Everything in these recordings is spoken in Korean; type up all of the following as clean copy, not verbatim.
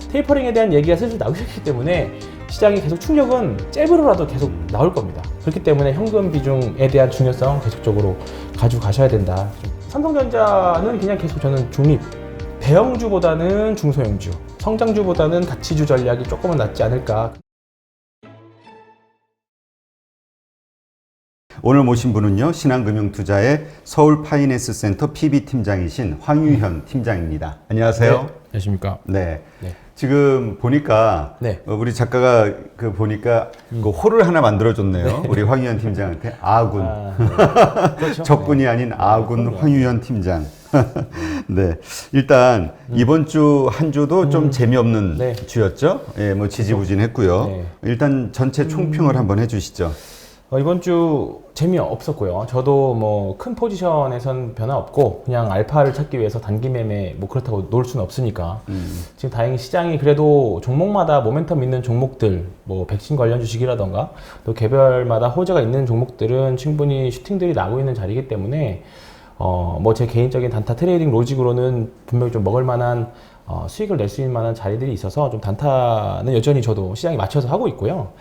테이퍼링에 대한 얘기가 슬슬 나오기 시작했기 때문에 시장이 계속 충격은 잽으로라도 계속 나올 겁니다. 그렇기 때문에 현금 비중에 대한 중요성 계속적으로 가지고 가셔야 된다. 삼성전자는 그냥 계속 저는 중립, 대형주보다는 중소형주, 성장주보다는 가치주 전략이 조금은 낫지 않을까. 오늘 모신 분은요, 신한금융투자의 서울파이낸스센터 PB팀장이신 황유현 팀장입니다. 안녕하세요. 네, 안녕하십니까. 네. 네. 지금 보니까 네. 우리 작가가 보니까 그 호를 하나 만들어줬네요. 네. 우리 황유현 팀장한테 아군. 네. 그렇죠. 적군이 아닌 아군 황유현 팀장. 네. 일단 이번 주 한 주도 좀 재미없는 네. 주였죠. 예, 뭐 지지부진했고요. 네. 일단 전체 총평을 한번 해주시죠. 이번 주 재미없었고요. 저도 뭐 큰 포지션에선 변화 없고 그냥 알파를 찾기 위해서 단기 매매 뭐 그렇다고 놓을 수는 없으니까 지금 다행히 시장이 그래도 종목마다 모멘텀 있는 종목들 뭐 백신 관련 주식이라던가 또 개별마다 호재가 있는 종목들은 충분히 슈팅들이 나고 있는 자리이기 때문에 뭐 제 개인적인 단타 트레이딩 로직으로는 분명히 좀 먹을 만한 수익을 낼 수 있는 만한 자리들이 있어서 좀 단타는 여전히 저도 시장에 맞춰서 하고 있고요.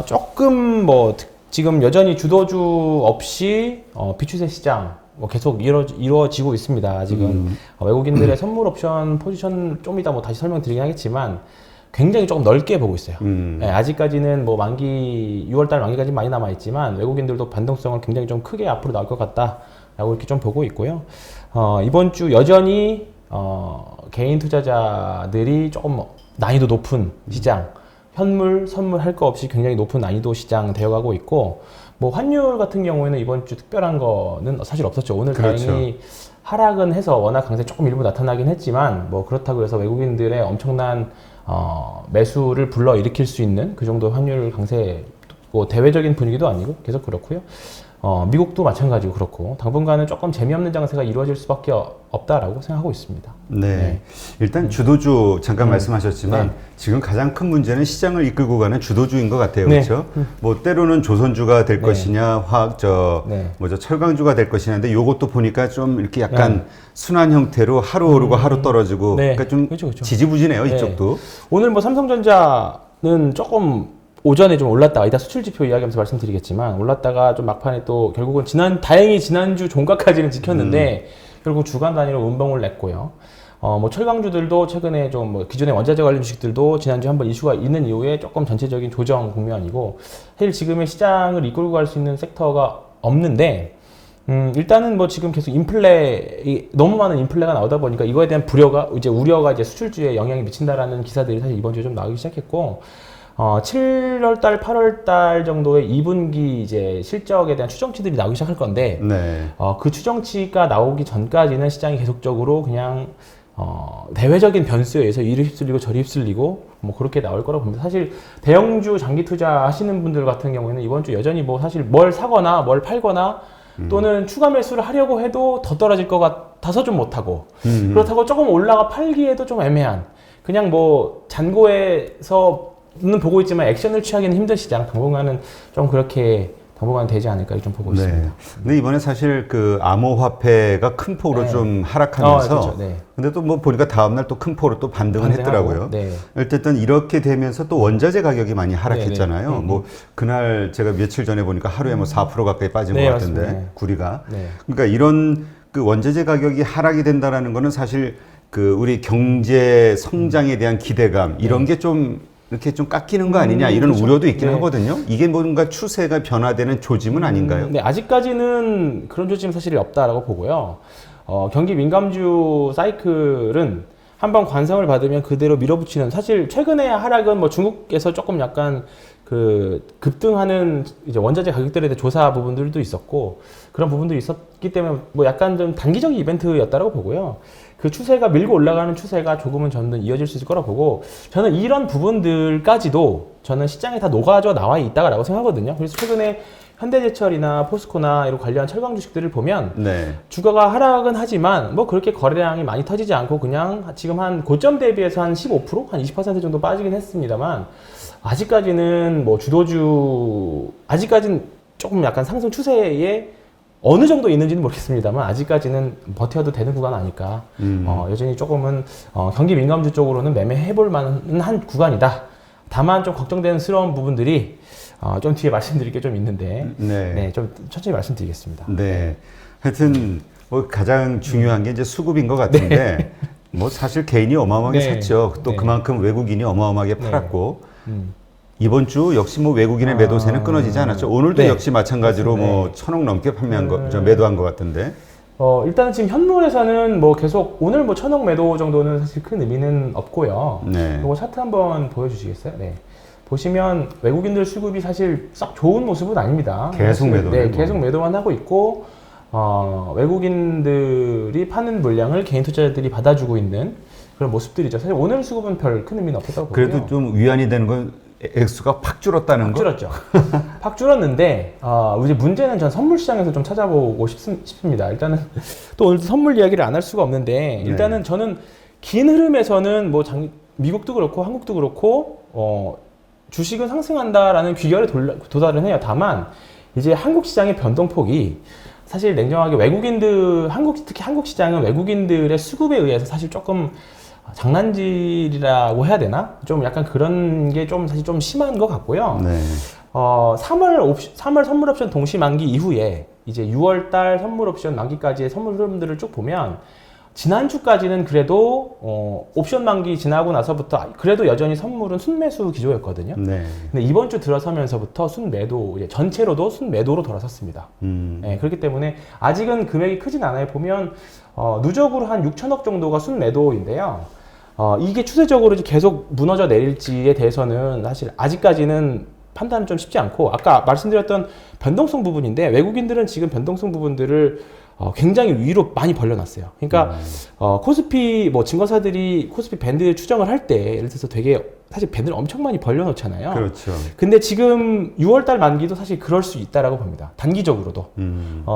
조금 뭐 지금 여전히 주도주 없이 비추세 시장 뭐 계속 이루어지고 있습니다. 지금 외국인들의 선물 옵션 포지션 좀 이따 뭐 다시 설명드리긴 하겠지만 굉장히 조금 넓게 보고 있어요. 네, 아직까지는 뭐 만기 6월달 만기까지 많이 남아 있지만 외국인들도 변동성을 굉장히 좀 크게 앞으로 나올 것 같다라고 이렇게 좀 보고 있고요. 이번 주 여전히 개인 투자자들이 조금 난이도 높은 시장. 현물, 선물 할 거 없이 굉장히 높은 난이도 시장 되어가고 있고 뭐 환율 같은 경우에는 이번 주 특별한 거는 사실 없었죠. 오늘 그렇죠. 다행히 하락은 해서 워낙 강세 조금 일부 나타나긴 했지만 뭐 그렇다고 해서 외국인들의 엄청난 매수를 불러일으킬 수 있는 그 정도 환율 강세 뭐 대외적인 분위기도 아니고 계속 그렇고요. 미국도 마찬가지고 그렇고 당분간은 조금 재미없는 장세가 이루어질 수밖에 없다라고 생각하고 있습니다. 네. 일단 주도주 잠깐 말씀하셨지만 네. 지금 가장 큰 문제는 시장을 이끌고 가는 주도주인 것 같아요. 네. 그렇죠? 뭐 때로는 조선주가 될 네. 것이냐, 철강주가 될 것이냐인데 요것도 보니까 좀 이렇게 약간 순환 형태로 하루 오르고 하루 떨어지고 네. 그러니까 좀 그렇죠. 지지부진해요, 네. 이쪽도. 오늘 뭐 삼성전자는 조금 오전에 좀 올랐다가 이따 수출 지표 이야기하면서 말씀드리겠지만 올랐다가 좀 막판에 또 결국은 다행히 지난주 종가까지는 지켰는데 결국 주간 단위로 음봉을 냈고요. 뭐 철강주들도 최근에 좀 뭐 기존의 원자재 관련 주식들도 지난주 한번 이슈가 있는 이후에 조금 전체적인 조정 국면이고 사실 지금의 시장을 이끌고 갈 수 있는 섹터가 없는데 일단은 뭐 지금 계속 너무 많은 인플레가 나오다 보니까 이거에 대한 우려가 이제 수출주에 영향이 미친다라는 기사들이 사실 이번 주에 좀 나오기 시작했고 7월달, 8월달 정도의 2분기 이제 실적에 대한 추정치들이 나오기 시작할 건데, 네. 그 추정치가 나오기 전까지는 시장이 계속적으로 그냥, 대외적인 변수에 의해서 이리 휩쓸리고 저리 휩쓸리고, 뭐 그렇게 나올 거라고 봅니다. 사실 대형주 장기 투자 하시는 분들 같은 경우에는 이번 주 여전히 뭐 사실 뭘 사거나 뭘 팔거나 또는 추가 매수를 하려고 해도 더 떨어질 것 같아서 좀 못하고, 그렇다고 조금 올라가 팔기에도 좀 애매한, 그냥 뭐 잔고에서 는 보고 있지만 액션을 취하기는 힘든 시장 당분간은 좀 그렇게 당분간 되지 않을까 좀 보고 있습니다. 네. 근데 이번에 사실 그 암호화폐가 큰 폭으로 좀 하락하면서 그렇죠. 네. 근데 또 뭐 보니까 다음날 또 큰 폭으로 또 반등을 했더라고요. 네. 어쨌든 이렇게 되면서 또 원자재 가격이 많이 하락했잖아요. 네, 네. 뭐 그날 제가 며칠 전에 보니까 하루에 뭐 4% 가까이 빠진 것 같은데 맞습니다. 구리가. 네. 그러니까 이런 그 원자재 가격이 하락이 된다라는 거는 사실 그 우리 경제 성장에 대한 기대감 이런 게 좀 이렇게 좀 깎이는 거 아니냐 이런 그렇죠. 우려도 있긴 네. 하거든요. 이게 뭔가 추세가 변화되는 조짐은 아닌가요? 네, 아직까지는 그런 조짐 사실이 없다라고 보고요. 경기 민감주 사이클은 한번 관성을 받으면 그대로 밀어붙이는 사실 최근의 하락은 뭐 중국에서 조금 약간 그 급등하는 이제 원자재 가격들에 대한 조사 부분들도 있었고 그런 부분들이 있었기 때문에 뭐 약간 좀 단기적인 이벤트였다라고 보고요. 그 추세가 밀고 올라가는 추세가 조금은 저는 이어질 수 있을 거라고 보고 저는 이런 부분들까지도 저는 시장에 다 녹아져 나와 있다라고 생각하거든요. 그래서 최근에 현대제철이나 포스코나 이런 관련 철강 주식들을 보면 네. 주가가 하락은 하지만 뭐 그렇게 거래량이 많이 터지지 않고 그냥 지금 한 고점 대비해서 한 15%? 한 20% 정도 빠지긴 했습니다만 아직까지는 뭐 아직까지는 조금 약간 상승 추세에 어느 정도 있는지는 모르겠습니다만 아직까지는 버텨도 되는 구간 아닐까. 여전히 조금은 경기 민감주 쪽으로는 매매해볼 만한 한 구간이다. 다만 좀 걱정되는 부분들이 좀 뒤에 말씀드릴 게 좀 있는데 네, 좀 천천히 말씀드리겠습니다. 네. 하여튼 뭐 가장 중요한 게 이제 수급인 것 같은데 뭐 사실 개인이 어마어마하게 네. 샀죠. 또 네. 그만큼 외국인이 어마어마하게 네. 팔았고 이번 주 역시 뭐 외국인의 매도세는 끊어지지 않았죠. 오늘도 네. 역시 마찬가지로 맞습니다. 뭐 1,000억 넘게 매도한 것 같은데. 일단은 지금 현물에서는 뭐 계속 오늘 뭐 1,000억 매도 정도는 사실 큰 의미는 없고요. 네. 이거 차트 한번 보여주시겠어요? 네. 보시면 외국인들 수급이 사실 썩 좋은 모습은 아닙니다. 계속 사실, 매도네, 네, 뭐. 계속 매도만 하고 있고 외국인들이 파는 물량을 개인 투자자들이 받아주고 있는 그런 모습들이죠. 사실 오늘 수급은 별 큰 의미는 없었다고 보고요. 그래도 좀 위안이 되는 건 액수가 팍 줄었다는 팍 거. 줄었죠. 팍 줄었는데 이제 문제는 전 선물 시장에서 좀 찾아보고 싶습니다. 일단은 또 오늘 선물 이야기를 안 할 수가 없는데 일단은 저는 긴 흐름에서는 뭐 미국도 그렇고 한국도 그렇고 주식은 상승한다라는 귀결에 도달을 해요. 다만 이제 한국 시장의 변동폭이 사실 냉정하게 특히 한국 시장은 외국인들의 수급에 의해서 사실 조금 장난질이라고 해야 되나? 좀 약간 그런 게 좀 사실 좀 심한 것 같고요. 네. 3월 선물 옵션 동시 만기 이후에 이제 6월 달 선물 옵션 만기까지의 선물 흐름들을 쭉 보면 지난주까지는 그래도 옵션 만기 지나고 나서부터 그래도 여전히 선물은 순매수 기조였거든요. 네. 근데 이번 주 들어서면서부터 순매도 이제 전체로도 순매도로 돌아섰습니다. 네, 그렇기 때문에 아직은 금액이 크진 않아요. 보면 누적으로 한 6천억 정도가 순매도인데요. 이게 추세적으로 이제 계속 무너져 내릴지에 대해서는 사실 아직까지는 판단은 좀 쉽지 않고 아까 말씀드렸던 변동성 부분인데 외국인들은 지금 변동성 부분들을 굉장히 위로 많이 벌려놨어요. 그러니까 코스피 뭐 증권사들이 코스피 밴드 추정을 할 때 예를 들어서 되게 사실 밴드를 엄청 많이 벌려놓잖아요. 그렇죠. 근데 지금 6월달 만기도 사실 그럴 수 있다라고 봅니다. 단기적으로도.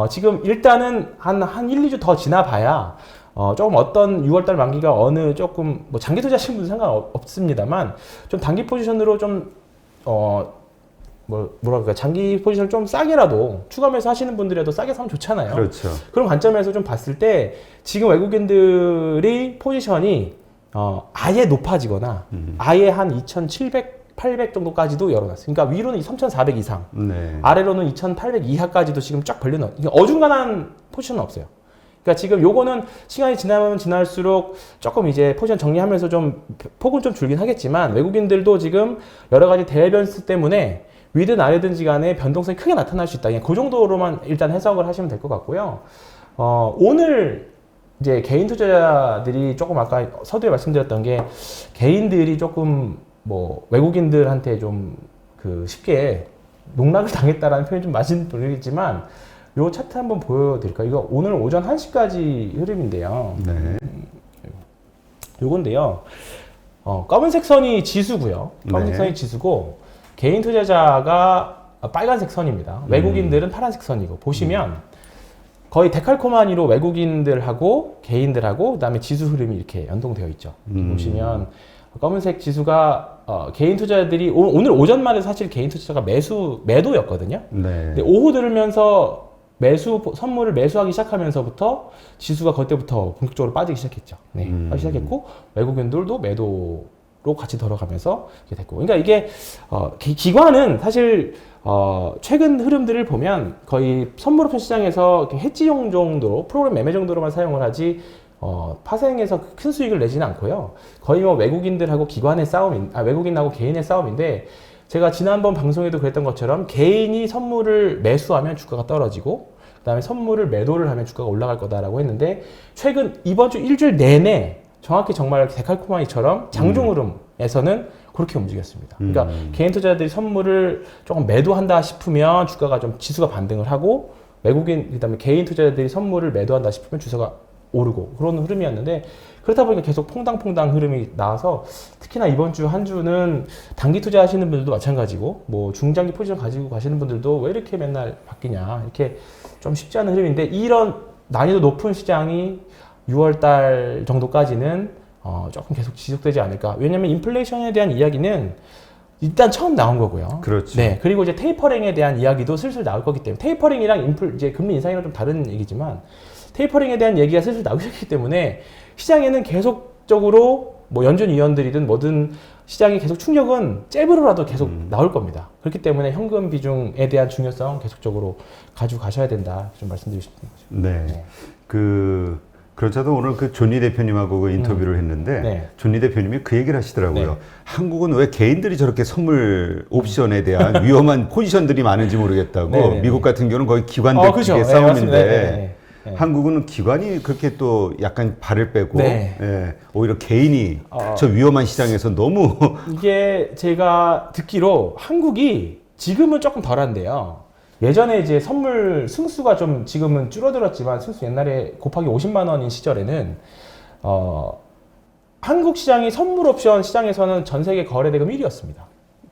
지금 일단은 한 1, 2주 더 지나봐야 조금 어떤 6월달 만기가 어느 조금 뭐 장기 투자하시는 분은 상관없습니다만 좀 단기 포지션으로 좀 뭐랄까 장기 포지션을 좀 싸게라도 추가 매수 하시는 분들이라도 싸게 사면 좋잖아요. 그렇죠. 그런 관점에서 좀 봤을 때 지금 외국인들이 포지션이 아예 높아지거나 아예 한 2,700, 800 정도까지도 열어놨어요. 그러니까 위로는 3,400 이상, 네. 아래로는 2,800 이하까지도 지금 쫙 벌려놓은. 그러니까 어중간한 포지션은 없어요. 그러니까 지금 요거는 시간이 지나면 지날수록 조금 이제 포지션 정리하면서 좀 폭은 좀 줄긴 하겠지만 외국인들도 지금 여러 가지 대외 변수 때문에 위든 아래든지 간에 변동성이 크게 나타날 수 있다. 그냥 그 정도로만 일단 해석을 하시면 될 것 같고요. 오늘 이제 개인 투자자들이 조금 아까 서두에 말씀드렸던 게 개인들이 조금 뭐 외국인들한테 좀 쉽게 농락을 당했다라는 표현이 좀 맞은 모르겠지만 요 차트 한번 보여드릴까요? 이거 오늘 오전 1시까지 흐름인데요. 네. 요건데요. 검은색 선이 지수고요. 검은색 네. 선이 지수고 개인 투자자가 빨간색 선입니다. 외국인들은 파란색 선이고 보시면 거의 데칼코마니로 외국인들하고 개인들하고 그다음에 지수 흐름이 이렇게 연동되어 있죠. 보시면 검은색 지수가 개인 투자자들이 오늘 오전만 해도 사실 개인 투자자가 매도였거든요. 네. 근데 오후 들으면서 선물을 매수하기 시작하면서부터 지수가 그때부터 본격적으로 빠지기 시작했죠. 네, 빠지기 시작했고 외국인들도 매도로 같이 들어가면서 이렇게 됐고, 그러니까 이게 기관은 사실 최근 흐름들을 보면 거의 선물 옵션 시장에서 해지용 정도로 프로그램 매매 정도로만 사용을 하지 파생해서 큰 수익을 내지는 않고요. 거의 뭐 외국인들하고 기관의 외국인하고 개인의 싸움인데. 제가 지난번 방송에도 그랬던 것처럼 개인이 선물을 매수하면 주가가 떨어지고 그다음에 선물을 매도를 하면 주가가 올라갈 거다라고 했는데 최근 이번 주 일주일 내내 정확히 정말 데칼코마니처럼 장중 흐름에서는 그렇게 움직였습니다. 그러니까 개인 투자자들이 선물을 조금 매도한다 싶으면 주가가 좀 지수가 반등을 하고 그다음에 개인 투자자들이 선물을 매도한다 싶으면 주가가 오르고 그런 흐름이었는데 그렇다 보니까 계속 퐁당퐁당 흐름이 나와서 특히나 이번 주 한 주는 단기 투자하시는 분들도 마찬가지고 뭐 중장기 포지션 가지고 가시는 분들도 왜 이렇게 맨날 바뀌냐 이렇게 좀 쉽지 않은 흐름인데 이런 난이도 높은 시장이 6월 달 정도까지는 조금 계속 지속되지 않을까. 왜냐면 인플레이션에 대한 이야기는 일단 처음 나온 거고요. 그렇죠. 네. 그리고 이제 테이퍼링에 대한 이야기도 슬슬 나올 거기 때문에 테이퍼링이랑 이제 금리 인상이랑 좀 다른 얘기지만 테이퍼링에 대한 얘기가 슬슬 나오기 때문에 시장에는 계속적으로 뭐 연준 위원들이든 뭐든 시장이 계속 충격은 잽으로라도 계속 나올 겁니다. 그렇기 때문에 현금 비중에 대한 중요성 계속적으로 가지고 가셔야 된다. 좀 말씀드리고 싶은 거죠. 네. 네. 그렇자도 오늘 그 존리 대표님하고 그 인터뷰를 했는데 네. 존리 대표님이 그 얘기를 하시더라고요. 네. 한국은 왜 개인들이 저렇게 선물 옵션에 대한 위험한 포지션들이 많은지 모르겠다고. 네, 네, 미국 네. 같은 경우는 거의 기관들끼리의 그렇죠. 네, 싸움인데 맞습니다. 네, 네, 네. 한국은 기관이 그렇게 또 약간 발을 빼고 네. 예, 오히려 개인이 저 위험한 시장에서 너무 이게 제가 듣기로 한국이 지금은 조금 덜한데요. 예전에 이제 선물 승수가 좀 지금은 줄어들었지만 승수 옛날에 곱하기 50만 원인 시절에는 한국 시장이 선물 옵션 시장에서는 전 세계 거래대금 1위였습니다.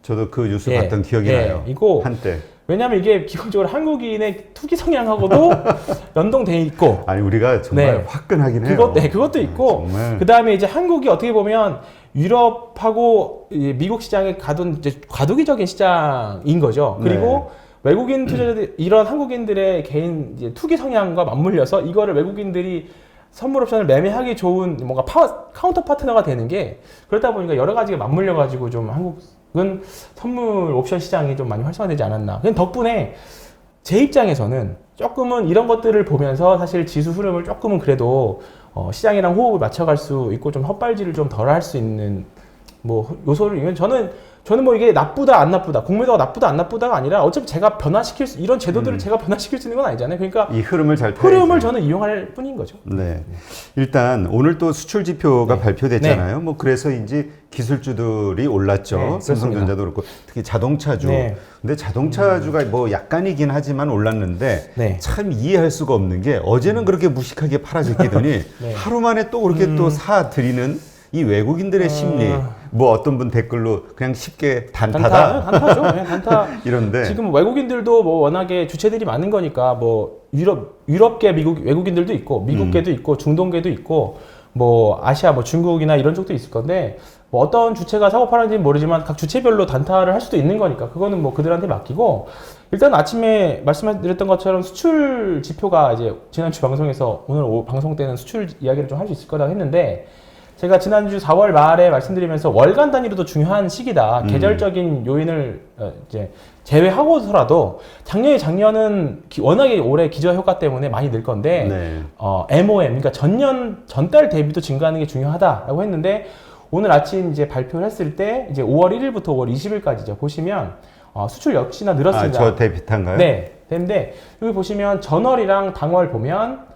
저도 그 뉴스 예, 봤던 기억이 예, 나요. 이거 한때. 왜냐하면 이게 기본적으로 한국인의 투기 성향하고도 연동돼 있고 아니 우리가 정말 네. 화끈하긴 해요. 그것도 있고 정말. 그 다음에 이제 한국이 어떻게 보면 유럽하고 이 미국 시장에 가둔 이제 과도기적인 시장인 거죠. 그리고 외국인 투자자들 이런 한국인들의 개인 이제 투기 성향과 맞물려서 이거를 외국인들이 선물 옵션을 매매하기 좋은 뭔가 카운터 파트너가 되는 게 그러다 보니까 여러 가지가 맞물려 가지고 좀 한국은 선물 옵션 시장이 좀 많이 활성화되지 않았나. 그냥 덕분에 제 입장에서는 조금은 이런 것들을 보면서 사실 지수 흐름을 조금은 그래도 시장이랑 호흡을 맞춰갈 수 있고 좀 헛발질을 좀 덜 할 수 있는 뭐 요소를 이면 저는 뭐 이게 나쁘다 안 나쁘다 공매도가 나쁘다 안 나쁘다가 아니라 어차피 제가 변화시킬 수 이런 제도들을 제가 변화시킬 수 있는 건 아니잖아요. 그러니까 이 흐름을 잘 흐름을 타야죠. 저는 이용할 뿐인 거죠. 네. 일단 오늘 또 수출 지표가 네. 발표됐잖아요. 뭐 그래서인지 기술주들이 올랐죠. 네, 삼성전자도 그렇고 특히 자동차주. 네. 근데 자동차주가 뭐 약간이긴 하지만 올랐는데 네. 참 이해할 수가 없는 게 어제는 그렇게 무식하게 팔아제끼더니 네. 하루 만에 또 그렇게 또 사들이는 이 외국인들의 심리. 뭐 어떤 분 댓글로 그냥 쉽게 단타다. 단타죠. 네, 단타. 이런데 지금 외국인들도 뭐 워낙에 주체들이 많은 거니까 뭐 유럽계 외국인들도 있고 미국계도 있고 중동계도 있고 뭐 아시아 뭐 중국이나 이런 쪽도 있을 건데 뭐 어떤 주체가 사고 파는지는 모르지만 각 주체별로 단타를 할 수도 있는 거니까 그거는 뭐 그들한테 맡기고 일단 아침에 말씀드렸던 것처럼 수출 지표가 이제 지난주 방송에서 오늘 방송 때는 수출 이야기를 좀 할 수 있을 거라고 했는데 제가 지난주 4월 말에 말씀드리면서 월간 단위로도 중요한 시기다. 계절적인 요인을 이제 제외하고서라도 작년은 워낙에 올해 기저 효과 때문에 많이 늘 건데 네. MOM 그러니까 전달 대비도 증가하는 게 중요하다라고 했는데 오늘 아침 이제 발표를 했을 때 이제 5월 1일부터 5월 20일까지죠. 보시면 수출 역시나 늘었습니다. 저 데이터인가요? 네. 근데 여기 보시면 전월이랑 당월 보면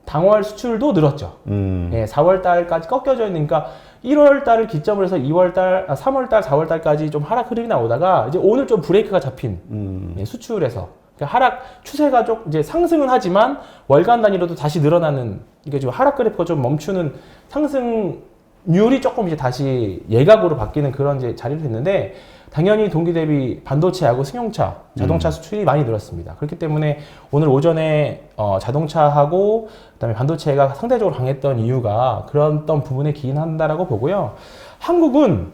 당월 수출도 늘었죠. 예, 4월 달까지 꺾여져 있는, 그러니까 1월 달을 기점으로 해서 3월 달, 4월 달까지 좀 하락 흐름이 나오다가 이제 오늘 좀 브레이크가 잡힌 예, 수출에서 그러니까 하락 추세가 좀 이제 상승은 하지만 월간 단위로도 다시 늘어나는, 그러니까 지금 하락 그래프가 좀 멈추는 상승률이 조금 이제 다시 예각으로 바뀌는 그런 이제 자리를 했는데 당연히 동기 대비 반도체하고 승용차, 자동차 수출이 많이 늘었습니다. 그렇기 때문에 오늘 오전에 자동차하고 그다음에 반도체가 상대적으로 강했던 이유가 그런 부분에 기인한다라고 보고요. 한국은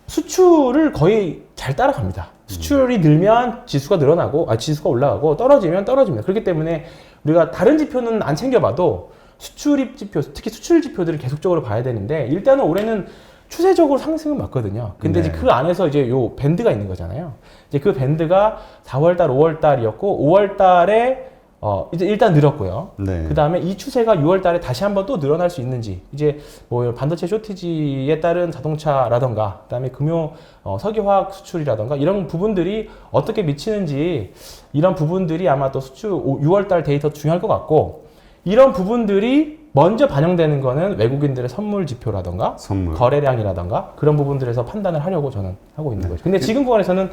수출을 거의 잘 따라갑니다. 수출이 늘면 지수가 늘어나고, 지수가 올라가고 떨어지면 떨어집니다. 그렇기 때문에 우리가 다른 지표는 안 챙겨봐도 수출입 지표, 특히 수출 지표들을 계속적으로 봐야 되는데 일단은 올해는 추세적으로 상승은 맞거든요. 근데 이제 그 안에서 이제 요 밴드가 있는 거잖아요. 이제 그 밴드가 4월달, 5월달이었고, 5월달에 이제 일단 늘었고요. 네. 그 다음에 이 추세가 6월달에 다시 한번 또 늘어날 수 있는지, 이제 뭐 반도체 쇼티지에 따른 자동차라던가, 그 다음에 금요 석유화학 수출이라던가 이런 부분들이 어떻게 미치는지, 이런 부분들이 아마 또 수출 6월달 데이터 중요할 것 같고, 이런 부분들이 먼저 반영되는 거는 외국인들의 선물 지표라던가 거래량이라던가 그런 부분들에서 판단을 하려고 저는 하고 있는 거죠. 근데 지금 구간에서는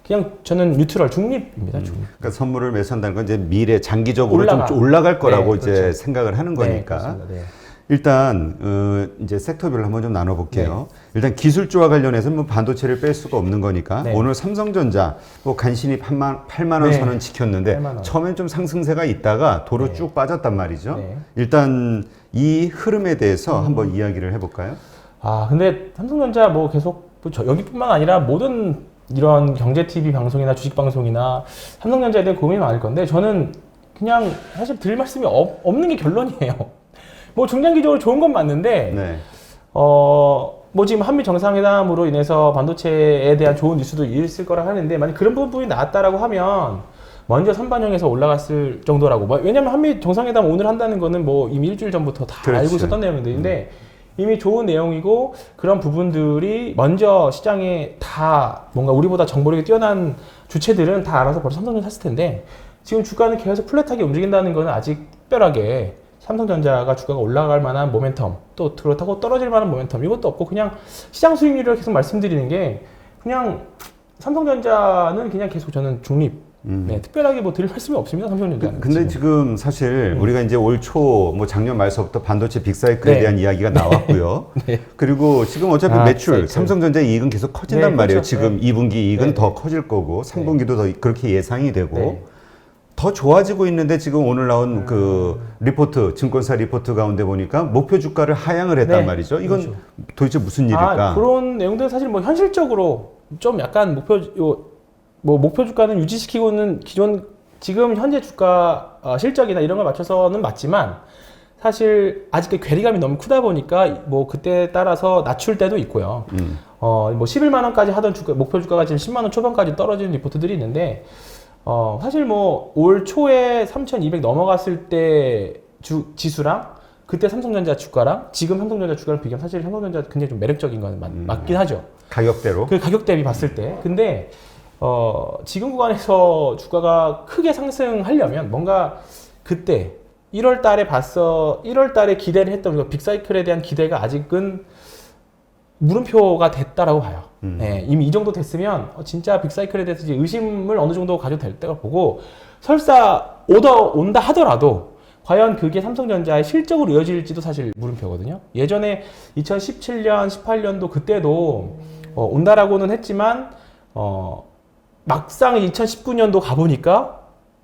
그냥 저는 뉴트럴 중립입니다. 중립. 그러니까 선물을 매수한다는 건 이제 미래 장기적으로 좀 올라갈 거라고 이제 그렇죠. 생각을 하는 거니까. 네. 일단 이제 섹터별로 한번 좀 나눠볼게요. 일단 기술주와 관련해서 뭐 반도체를 뺄 수가 없는 거니까 오늘 삼성전자 뭐 간신히 8만 원 선은 지켰는데 8만 원. 처음엔 좀 상승세가 있다가 도로 쭉 빠졌단 말이죠. 일단 이 흐름에 대해서 한번 이야기를 해볼까요? 근데 삼성전자 뭐 계속 여기뿐만 아니라 모든 이런 경제 TV 방송이나 주식 방송이나 삼성전자에 대한 고민이 많을 건데 저는 그냥 사실 드릴 말씀이 없는 게 결론이에요. 뭐 중장기적으로 좋은 건 맞는데 네. 뭐 지금 한미 정상회담으로 인해서 반도체에 대한 좋은 뉴스도 있을 거라 하는데 만약 그런 부분이 나왔다라고 하면 먼저 선반영해서 올라갔을 정도라고. 왜냐면 한미 정상회담 오늘 한다는 거는 뭐 이미 일주일 전부터 다 그렇지. 알고 있었던 내용들인데 이미 좋은 내용이고 그런 부분들이 먼저 시장에 다 뭔가 우리보다 정보력이 뛰어난 주체들은 다 알아서 벌써 삼성전자 샀을 텐데 지금 주가는 계속 플랫하게 움직인다는 거는 아직 특별하게 삼성전자가 주가가 올라갈 만한 모멘텀 또 그렇다고 떨어질 만한 모멘텀 이것도 없고 그냥 시장 수익률을 계속 말씀드리는 게 그냥 삼성전자는 그냥 계속 저는 중립 네, 특별하게 뭐 드릴 말씀이 없습니다. 삼성전자는. 근데 지금 사실 우리가 이제 올 초 뭐 작년 말서부터 반도체 빅사이클에 네. 대한 이야기가 나왔고요. 네. 그리고 지금 어차피 매출 빅사이클. 삼성전자 이익은 계속 커진단 네, 말이에요. 그렇죠. 지금 네. 2분기 이익은 네. 더 커질 거고 3분기도 더 그렇게 예상이 되고 네. 더 좋아지고 있는데 지금 오늘 나온 그 리포트 증권사 리포트 가운데 보니까 목표 주가를 하향을 했단 네. 말이죠. 이건 그렇죠. 도대체 무슨 일일까? 그런 내용들은 사실 뭐 현실적으로 좀 약간 목표 주가는 유지시키고는 지금 현재 주가 실적이나 이런 걸 맞춰서는 맞지만 사실 아직 괴리감이 너무 크다 보니까 뭐 그때 따라서 낮출 때도 있고요. 뭐 11만 원까지 하던 목표 주가가 지금 10만 원 초반까지 떨어지는 리포트들이 있는데 사실 뭐 올 초에 3,200 넘어갔을 때 지수랑 그때 삼성전자 주가랑 지금 삼성전자 주가랑 비교하면 사실 삼성전자 굉장히 좀 매력적인 건 맞긴 하죠. 가격대로. 그 가격 대비 봤을 때. 근데 지금 구간에서 주가가 크게 상승하려면 뭔가 그때 1월 달에 기대를 했던 빅사이클에 대한 기대가 아직은 물음표가 됐다라고 봐요. 네, 이미 이 정도 됐으면 진짜 빅사이클에 대해서 이제 의심을 어느 정도 가져도 될 때가 보고 설사 온다 하더라도 과연 그게 삼성전자의 실적으로 이어질지도 사실 물음표거든요. 예전에 2017년, 18년도 그때도 온다라고는 했지만 막상 2019년도 가보니까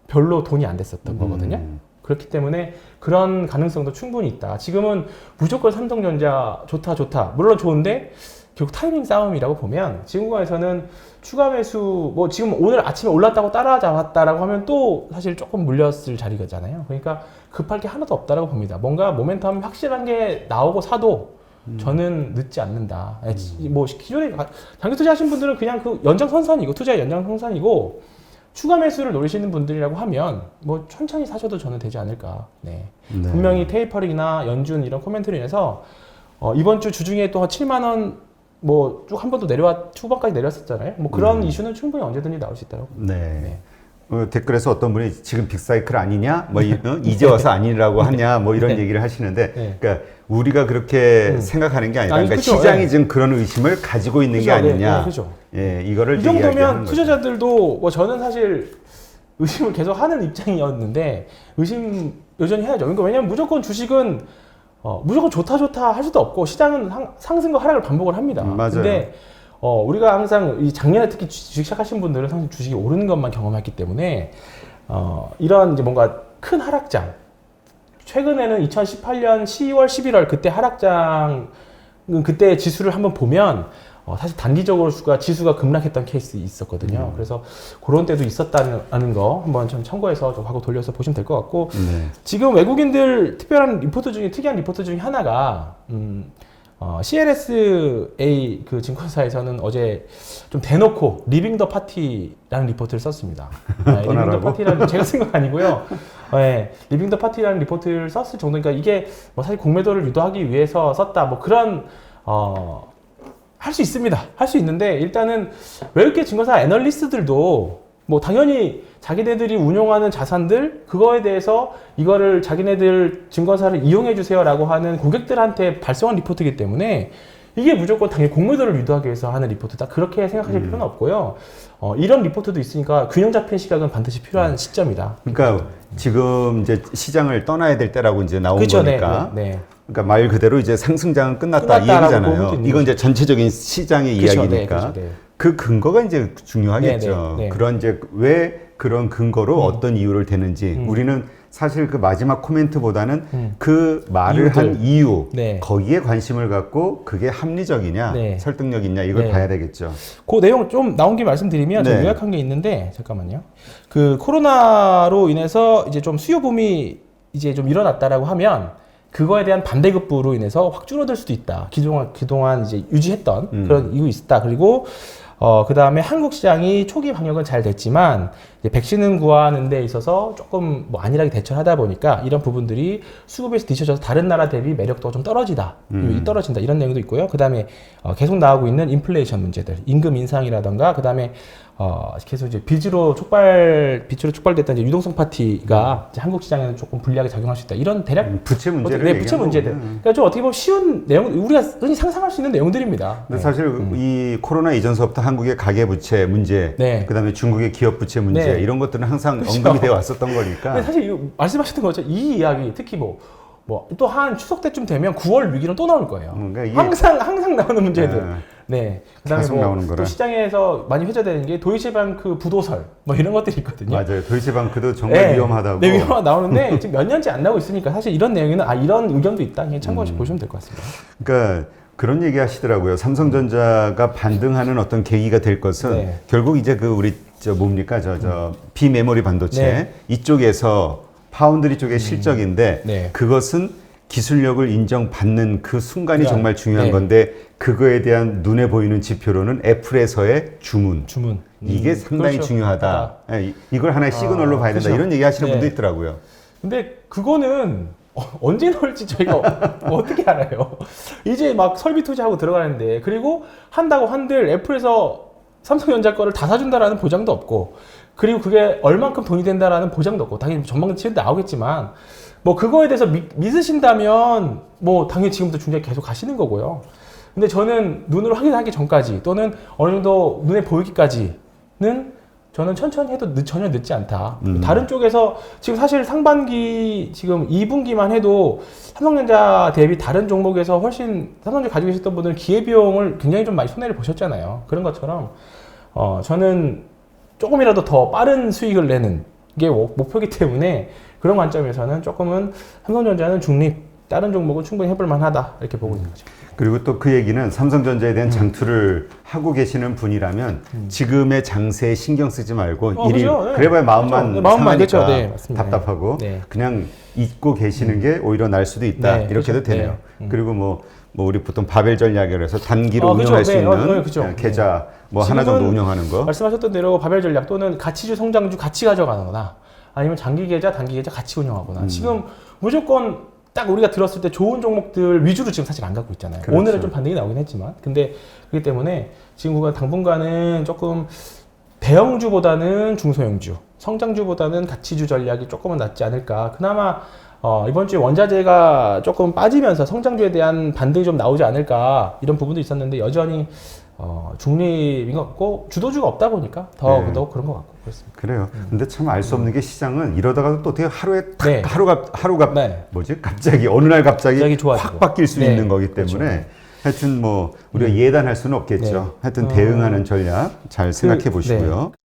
별로 돈이 안 됐었던 거거든요. 그렇기 때문에 그런 가능성도 충분히 있다. 지금은 무조건 삼성전자 좋다. 물론 좋은데 결국 타이밍 싸움이라고 보면 지금 구간에서는 추가 매수 뭐 지금 오늘 아침에 올랐다고 따라잡았다라고 하면 또 사실 조금 물렸을 자리잖아요. 그러니까 급할 게 하나도 없다라고 봅니다. 뭔가 모멘텀 확실한 게 나오고 사도 저는 늦지 않는다. 뭐 기존에 장기 투자하신 분들은 그냥 그 연장선상이고 투자의 연장선상이고 추가 매수를 노리시는 분들이라고 하면 뭐 천천히 사셔도 저는 되지 않을까. 네. 네. 분명히 테이퍼링이나 연준 이런 코멘트로 인해서 이번 주 주중에 또 7만 원 뭐 쭉 한 번도 후반까지 내려왔었잖아요. 뭐 그런 이슈는 충분히 언제든지 나올 수 있다고. 네. 댓글에서 어떤 분이 지금 빅사이클 아니냐, 뭐 이제 와서 아니라고 하냐, 뭐 이런 얘기를 하시는데, 네. 그러니까 우리가 그렇게 생각하는 게 아니라, 아니, 그러니까 그죠. 시장이 네. 지금 그런 의심을 가지고 있는 게 그죠. 아니냐. 네, 그죠. 예, 이거를 이 이제 이야기하는 정도면 거죠. 투자자들도 뭐 저는 사실 의심을 계속 하는 입장이었는데 의심 여전히 해야죠. 그러니까 왜냐면 무조건 주식은 무조건 좋다 할 수도 없고 시장은 상승과 하락을 반복을 합니다. 맞아요. 근데 우리가 항상 이 작년에 특히 주식 시작하신 분들은 항상 주식이 오르는 것만 경험했기 때문에 이런 이제 뭔가 큰 하락장 최근에는 2018년 10월, 11월 그때 하락장 그때 지수를 한번 보면 사실 단기적으로 지수가 급락했던 케이스 있었거든요. 그래서 그런 때도 있었다는 거 한번 좀 참고해서 좀 하고 돌려서 보시면 될 것 같고 네. 지금 외국인들 특이한 리포트 중에 하나가 CLSA 그 증권사에서는 어제 좀 대놓고 리빙 더 파티라는 리포트를 썼습니다. 리빙 더 파티라는 제가 쓴 건 아니고요. 네, 리빙 더 파티라는 리포트를 썼을 정도니까 이게 뭐 사실 공매도를 유도하기 위해서 썼다 뭐 그런 할 수 있습니다. 할 수 있는데 일단은 외국계 증권사 애널리스트들도 뭐 당연히 자기네들이 운용하는 자산들 그거에 대해서 이거를 자기네들 증권사를 이용해 주세요라고 하는 고객들한테 발송한 리포트이기 때문에 이게 무조건 당연히 공매도를 유도하기 위해서 하는 리포트다. 그렇게 생각하실 필요는 없고요. 이런 리포트도 있으니까 균형 잡힌 시각은 반드시 필요한 시점이다. 그러니까 지금 이제 시장을 떠나야 될 때라고 이제 나온 그렇죠, 거니까. 네. 그러니까 말 그대로 이제 상승장은 끝났다 이 끝났다라고 얘기잖아요. 보면 되는 이건 이제 전체적인 시장의 그렇죠, 이야기니까. 네, 그렇죠, 네. 그 근거가 이제 중요하겠죠. 네. 그런 이제 왜 그런 근거로 어떤 이유를 대는지 우리는 사실 그 마지막 코멘트보다는 그 말을 이유들. 한 이유, 네. 거기에 관심을 갖고 그게 합리적이냐, 네. 설득력 있냐 이걸 네. 봐야 되겠죠. 그 내용 좀 나온 김에 말씀드리면 제가 네. 요약한 게 있는데 잠깐만요. 그 코로나로 인해서 이제 좀 수요 붐이 이제 좀 일어났다라고 하면 그거에 대한 반대급부로 인해서 확 줄어들 수도 있다. 그동안 이제 유지했던 그런 이유 있다. 그리고 그 다음에 한국 시장이 초기 방역은 잘 됐지만, 이제 백신을 구하는 데 있어서 조금 뭐 안일하게 대처를 하다 보니까 이런 부분들이 수급에서 뒤처져서 다른 나라 대비 매력도가 좀 떨어진다. 이런 내용도 있고요. 그 다음에 계속 나오고 있는 인플레이션 문제들, 임금 인상이라던가, 그 다음에 계속 이제 빚으로 촉발됐던 이제 유동성 파티가 이제 한국 시장에는 조금 불리하게 작용할 수 있다. 이런 대략 부채 문제를 네, 부채 얘기한 문제들. 거구나. 그러니까 좀 어떻게 보면 쉬운 내용, 우리가 흔히 상상할 수 있는 내용들입니다. 근데 사실 이 코로나 이전서부터 한국의 가계 부채 문제, 네. 그다음에 중국의 기업 부채 문제 네. 이런 것들은 항상 그렇죠. 언급이 되어 왔었던 거니까. 근데 사실 말씀하셨던 것처럼 이 이야기, 특히 또 한 추석 때쯤 되면 9월 위기는 또 나올 거예요. 그러니까 이게 항상 나오는 문제들. 네. 네. 그다음에 계속 나오는 거라. 또 시장에서 많이 회자되는 게 도이체방크 부도설 이런 것들이 있거든요. 맞아요. 도이체방크도 정말 위험하다고. 네, 위험하다 나오는데 지금 몇 년째 안 나오고 있으니까 사실 이런 내용에는 이런 의견도 있다. 그냥 참고하시고 보시면 될 것 같습니다. 그러니까 그런 얘기 하시더라고요. 삼성전자가 반등하는 어떤 계기가 될 것은 네. 결국 이제 그 우리 비메모리 반도체 네. 이쪽에서 파운드리 쪽의 실적인데 네. 그것은 기술력을 인정받는 그 순간이 그러니까, 정말 중요한 네. 건데 그거에 대한 눈에 보이는 지표로는 애플에서의 주문. 주문. 이게 상당히 그렇죠. 중요하다. 이걸 하나의 시그널로 봐야 된다. 그렇죠. 이런 얘기 하시는 네. 분도 있더라고요. 근데 그거는 언제 나올지 저희가 어떻게 알아요? 이제 막 설비 투자하고 들어가는데, 그리고 한다고 한들 애플에서 삼성전자 거를 다 사준다라는 보장도 없고, 그리고 그게 얼만큼 돈이 된다라는 보장도 없고, 당연히 전망치는 나오겠지만 그거에 대해서 믿으신다면 당연히 지금부터 중장기 계속 가시는 거고요. 근데 저는 눈으로 확인하기 전까지 또는 어느 정도 눈에 보이기까지는 저는 천천히 해도 전혀 늦지 않다. 다른 쪽에서 지금 사실 상반기 지금 2분기만 해도 삼성전자 대비 다른 종목에서 훨씬 삼성전자 가지고 계셨던 분들은 기회비용을 굉장히 좀 많이 손해를 보셨잖아요. 그런 것처럼 저는 조금이라도 더 빠른 수익을 내는 게 목표이기 때문에 그런 관점에서는 조금은 삼성전자는 중립, 다른 종목은 충분히 해볼 만하다 이렇게 보고 있는 거죠. 그리고 또 그 얘기는 삼성전자에 대한 장투를 하고 계시는 분이라면 지금의 장세에 신경 쓰지 말고 그죠? 네. 그래봐야 마음만 그렇죠. 마음만 상하니까 그렇죠. 네, 맞습니다. 답답하고 네. 그냥 잊고 계시는 게 오히려 날 수도 있다. 네, 이렇게도 그렇죠. 되네요. 네. 그리고 우리 보통 바벨 전략이라 해서 단기로 그죠. 운영할 수 네, 있는 그죠. 계좌 하나 정도 지금은 운영하는 거. 말씀하셨던 대로 바벨 전략 또는 가치주 성장주 같이 가져가거나 아니면 장기 계좌, 단기 계좌 같이 운영하거나 지금 무조건 딱 우리가 들었을 때 좋은 종목들 위주로 지금 사실 안 갖고 있잖아요. 그렇죠. 오늘은 좀 반등이 나오긴 했지만 근데 그렇기 때문에 지금 당분간은 조금 대형주보다는 중소형주, 성장주보다는 가치주 전략이 조금은 낫지 않을까. 그나마 이번 주에 원자재가 조금 빠지면서 성장주에 대한 반등이 좀 나오지 않을까 이런 부분도 있었는데 여전히 중립인 것 같고 주도주가 없다 보니까 더 그런 것 같고 그렇습니다. 그래요. 근데 참 알 수 없는 게 시장은 이러다가도 또 어떻게 하루에 네. 하루가 네. 갑자기 어느 날 갑자기 좋아지고. 확 바뀔 수 네. 있는 거기 때문에 그렇죠. 하여튼 우리가 예단할 수는 없겠죠. 네. 하여튼 대응하는 전략 잘 생각해 보시고요. 네.